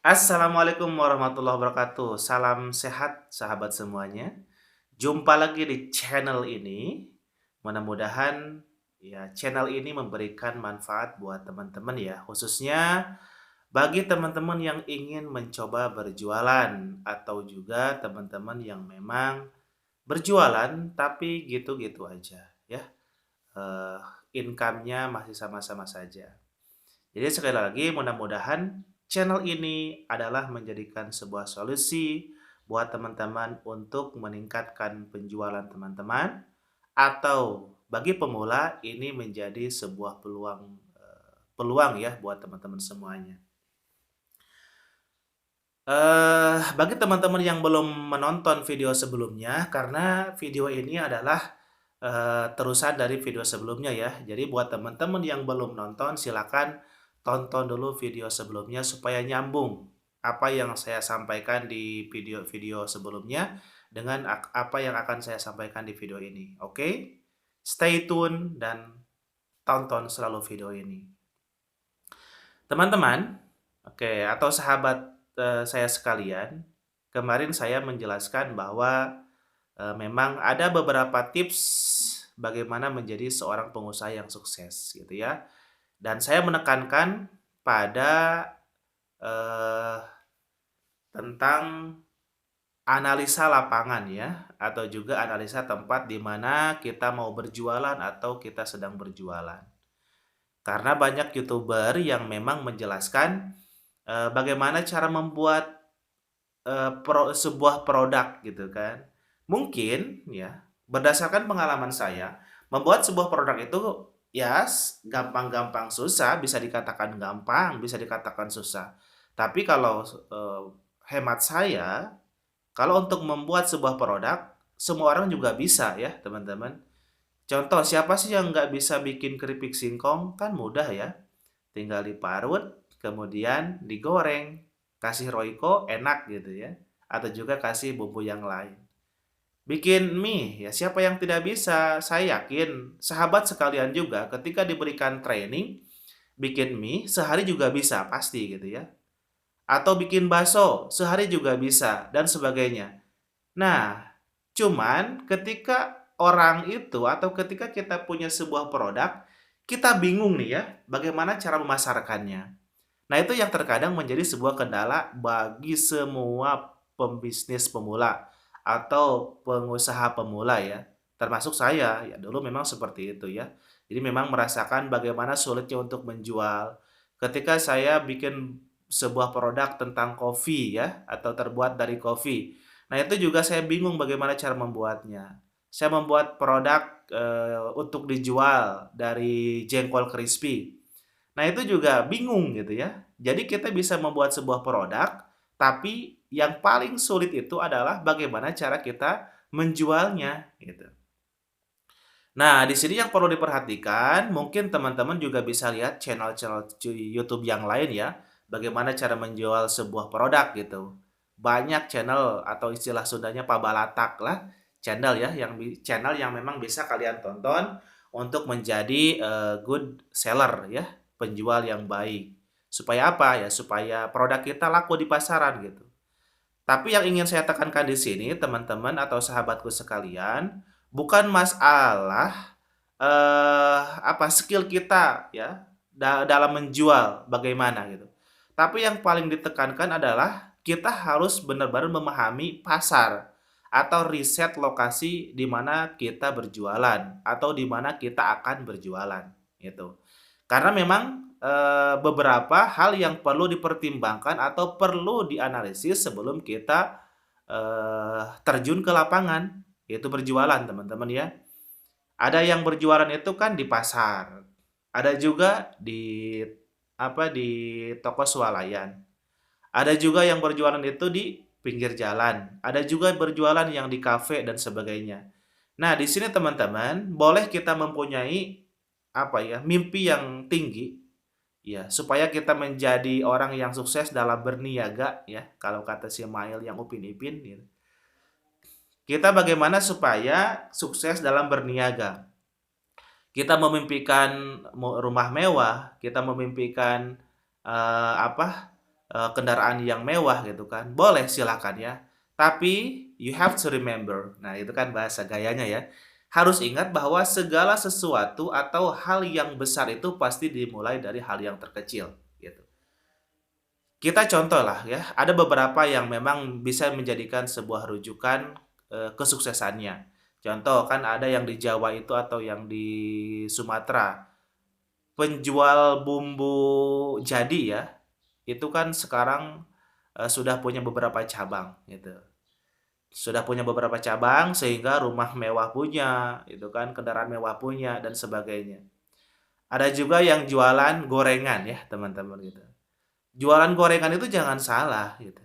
Assalamualaikum warahmatullahi wabarakatuh. Salam sehat sahabat semuanya. Jumpa lagi di channel ini. Mudah-mudahan ya channel ini memberikan manfaat buat teman-teman ya, khususnya bagi teman-teman yang ingin mencoba berjualan atau juga teman-teman yang memang berjualan tapi gitu-gitu aja ya. Eh, Income-nya masih sama-sama saja. Jadi sekali lagi mudah-mudahan channel ini adalah menjadikan sebuah solusi buat teman-teman untuk meningkatkan penjualan teman-teman atau bagi pemula ini menjadi sebuah peluang ya buat teman-teman semuanya. Bagi teman-teman yang belum menonton video sebelumnya karena video ini adalah terusan dari video sebelumnya ya. Jadi buat teman-teman yang belum nonton silakan tonton dulu video sebelumnya supaya nyambung apa yang saya sampaikan di video-video sebelumnya dengan apa yang akan saya sampaikan di video ini. Oke? Stay tune dan tonton selalu video ini. Teman-teman, oke, atau sahabat saya sekalian, kemarin saya menjelaskan bahwa memang ada beberapa tips bagaimana menjadi seorang pengusaha yang sukses gitu ya. Dan saya menekankan pada eh, tentang analisa lapangan ya, atau juga analisa tempat di mana kita mau berjualan atau kita sedang berjualan. Karena banyak YouTuber yang memang menjelaskan bagaimana cara membuat sebuah produk gitu kan. Mungkin ya, berdasarkan pengalaman saya, membuat sebuah produk itu ya gampang-gampang susah, bisa dikatakan gampang, bisa dikatakan susah. Tapi kalau hemat saya, kalau untuk membuat sebuah produk, semua orang juga bisa ya, teman-teman. Contoh, siapa sih yang nggak bisa bikin keripik singkong? Kan mudah ya. Tinggal diparut, kemudian digoreng, kasih roiko, enak gitu ya. Atau juga kasih bumbu yang lain. Bikin mie, ya siapa yang tidak bisa? Saya yakin sahabat sekalian juga ketika diberikan training, bikin mie sehari juga bisa, pasti gitu ya. Atau bikin bakso, sehari juga bisa, dan sebagainya. Nah, cuman ketika orang itu atau ketika kita punya sebuah produk, kita bingung nih ya, bagaimana cara memasarkannya. Nah, itu yang terkadang menjadi sebuah kendala bagi semua pembisnis pemula atau pengusaha pemula ya, termasuk saya, ya dulu memang seperti itu ya. Jadi memang merasakan bagaimana sulitnya untuk menjual. Ketika saya bikin sebuah produk tentang kopi ya, atau terbuat dari kopi. Nah, itu juga saya bingung bagaimana cara membuatnya. Saya membuat produk, untuk dijual dari jengkol crispy. Nah, itu juga bingung gitu ya. Jadi kita bisa membuat sebuah produk, tapi yang paling sulit itu adalah bagaimana cara kita menjualnya, gitu. Nah, di sini yang perlu diperhatikan, mungkin teman-teman juga bisa lihat channel-channel YouTube yang lain ya, bagaimana cara menjual sebuah produk gitu. Banyak channel atau istilah Sundanya pabalatak lah, channel yang memang bisa kalian tonton untuk menjadi good seller ya, penjual yang baik. Supaya apa ya? Supaya produk kita laku di pasaran gitu. Tapi yang ingin saya tekankan di sini, teman-teman atau sahabatku sekalian, bukan masalah, skill kita ya, dalam menjual bagaimana gitu. Tapi yang paling ditekankan adalah kita harus benar-benar memahami pasar atau riset lokasi di mana kita berjualan atau di mana kita akan berjualan, gitu. Karena memang, beberapa hal yang perlu dipertimbangkan atau perlu dianalisis sebelum kita, terjun ke lapangan, yaitu berjualan, teman-teman ya. Ada yang berjualan itu kan di pasar, ada juga di toko swalayan, ada juga yang berjualan itu di pinggir jalan, ada juga berjualan yang di kafe dan sebagainya. Nah, di sini teman-teman, boleh kita mempunyai, mimpi yang tinggi, ya, supaya kita menjadi orang yang sukses dalam berniaga ya, kalau kata si Mail yang Upin Ipin gitu. Kita bagaimana supaya sukses dalam berniaga? Kita memimpikan rumah mewah, kita memimpikan kendaraan yang mewah gitu kan, boleh silakan ya. Tapi you have to remember, nah itu kan bahasa gayanya ya. Harus ingat bahwa segala sesuatu atau hal yang besar itu pasti dimulai dari hal yang terkecil gitu. Kita contoh lah ya, ada beberapa yang memang bisa menjadikan sebuah rujukan, kesuksesannya. Contoh kan ada yang di Jawa itu atau yang di Sumatera, penjual bumbu jadi ya, itu kan sekarang, sudah punya beberapa cabang gitu. Sudah punya beberapa cabang sehingga rumah mewah punya, itu kan, kendaraan mewah punya dan sebagainya. Ada juga yang jualan gorengan ya teman-teman gitu. Jualan gorengan itu jangan salah gitu.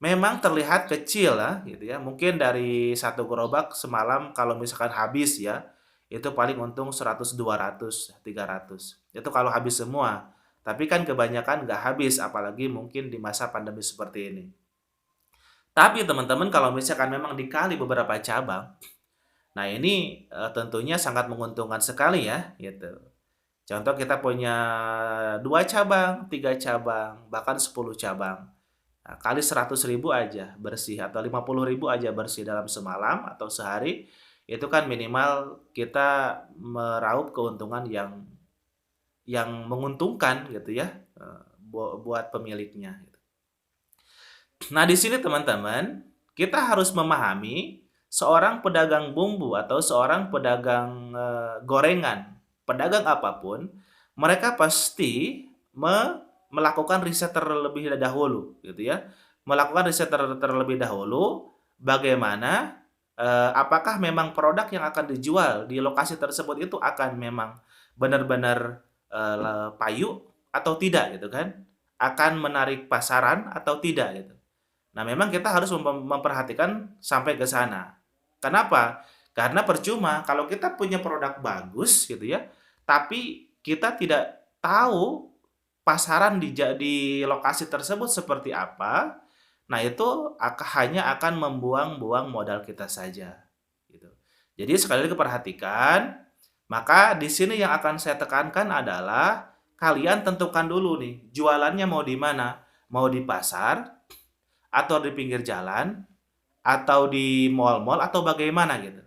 Memang terlihat kecil lah gitu ya, mungkin dari satu gerobak semalam kalau misalkan habis ya, itu paling untung 100, 200, 300. Itu kalau habis semua. Tapi kan kebanyakan nggak habis, apalagi mungkin di masa pandemi seperti ini. Tapi teman-teman kalau misalkan memang dikali beberapa cabang, nah ini tentunya sangat menguntungkan sekali ya gitu. Contoh kita punya 2 cabang, 3 cabang, bahkan 10 cabang. Nah, kali 100.000 aja bersih atau 50.000 aja bersih dalam semalam atau sehari, itu kan minimal kita meraup keuntungan yang menguntungkan gitu ya, buat pemiliknya gitu. Nah, di sini teman-teman, kita harus memahami seorang pedagang bumbu atau seorang pedagang, gorengan, pedagang apapun, mereka pasti melakukan riset terlebih dahulu gitu ya. Melakukan riset terlebih dahulu bagaimana, apakah memang produk yang akan dijual di lokasi tersebut itu akan memang benar-benar, payu atau tidak gitu kan, akan menarik pasaran atau tidak gitu. Nah, memang kita harus memperhatikan sampai ke sana. Kenapa? Karena percuma kalau kita punya produk bagus gitu ya, tapi kita tidak tahu pasaran di lokasi tersebut seperti apa, nah itu hanya akan membuang-buang modal kita saja, gitu. Jadi sekali lagi perhatikan, maka di sini yang akan saya tekankan adalah kalian tentukan dulu nih, jualannya mau di mana? Mau di pasar atau di pinggir jalan, atau di mal-mal, atau bagaimana gitu.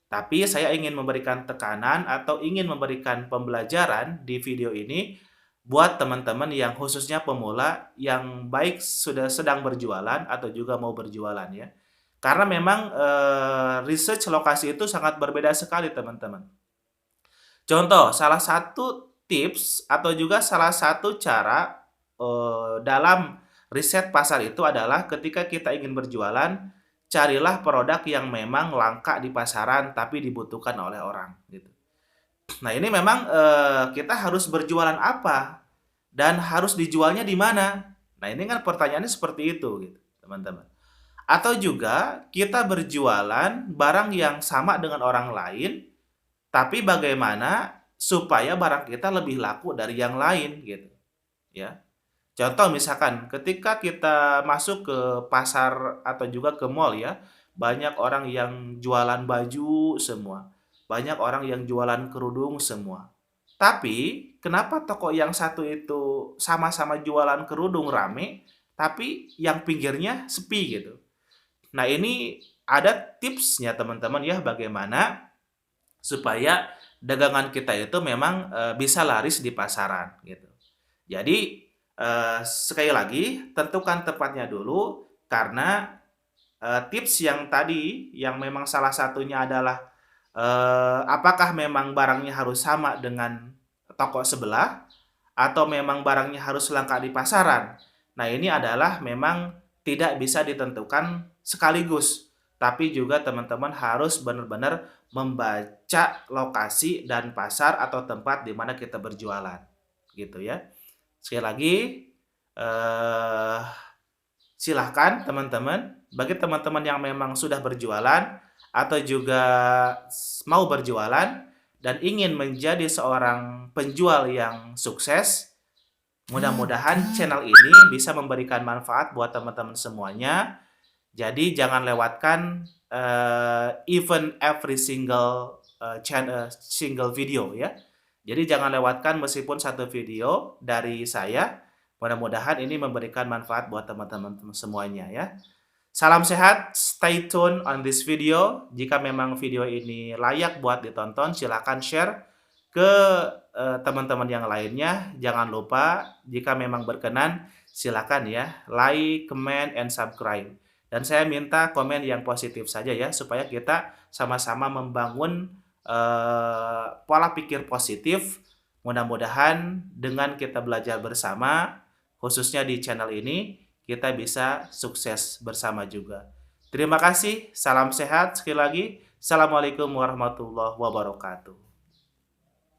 Tapi saya ingin memberikan tekanan atau ingin memberikan pembelajaran di video ini buat teman-teman yang khususnya pemula yang baik sudah sedang berjualan atau juga mau berjualan ya. Karena memang research lokasi itu sangat berbeda sekali teman-teman. Contoh, salah satu tips atau juga salah satu cara dalam riset pasar itu adalah ketika kita ingin berjualan, carilah produk yang memang langka di pasaran tapi dibutuhkan oleh orang gitu. Nah, ini memang kita harus berjualan apa dan harus dijualnya di mana. Nah, ini kan pertanyaannya seperti itu gitu, teman-teman. Atau juga kita berjualan barang yang sama dengan orang lain, tapi bagaimana supaya barang kita lebih laku dari yang lain gitu, ya. Contoh misalkan ketika kita masuk ke pasar atau juga ke mall ya, banyak orang yang jualan baju semua, banyak orang yang jualan kerudung semua. Tapi kenapa toko yang satu itu sama-sama jualan kerudung rame, tapi yang pinggirnya sepi gitu. Nah, ini ada tipsnya teman-teman ya bagaimana supaya dagangan kita itu memang bisa laris di pasaran gitu. Jadi sekali lagi tentukan tempatnya dulu karena tips yang tadi yang memang salah satunya adalah apakah memang barangnya harus sama dengan toko sebelah atau memang barangnya harus langka di pasaran. Nah, ini adalah memang tidak bisa ditentukan sekaligus, tapi juga teman-teman harus benar-benar membaca lokasi dan pasar atau tempat di mana kita berjualan, gitu ya. Sekali lagi, eh, silahkan teman-teman, bagi teman-teman yang memang sudah berjualan atau juga mau berjualan dan ingin menjadi seorang penjual yang sukses, mudah-mudahan channel ini bisa memberikan manfaat buat teman-teman semuanya. Jadi jangan lewatkan even every single single video ya. Jadi jangan lewatkan meskipun satu video dari saya Mudah-mudahan ini memberikan manfaat buat teman-teman semuanya ya. Salam sehat, stay tune on this video. Jika memang video ini layak buat ditonton, silakan share ke teman-teman yang lainnya. Jangan lupa jika memang berkenan, silakan ya like, comment, and subscribe. Dan saya minta komen yang positif saja ya, supaya kita sama-sama membangun pola pikir positif. Mudah-mudahan dengan kita belajar bersama, khususnya di channel ini, kita bisa sukses bersama juga. Terima kasih, salam sehat sekali lagi. Assalamualaikum warahmatullahi wabarakatuh.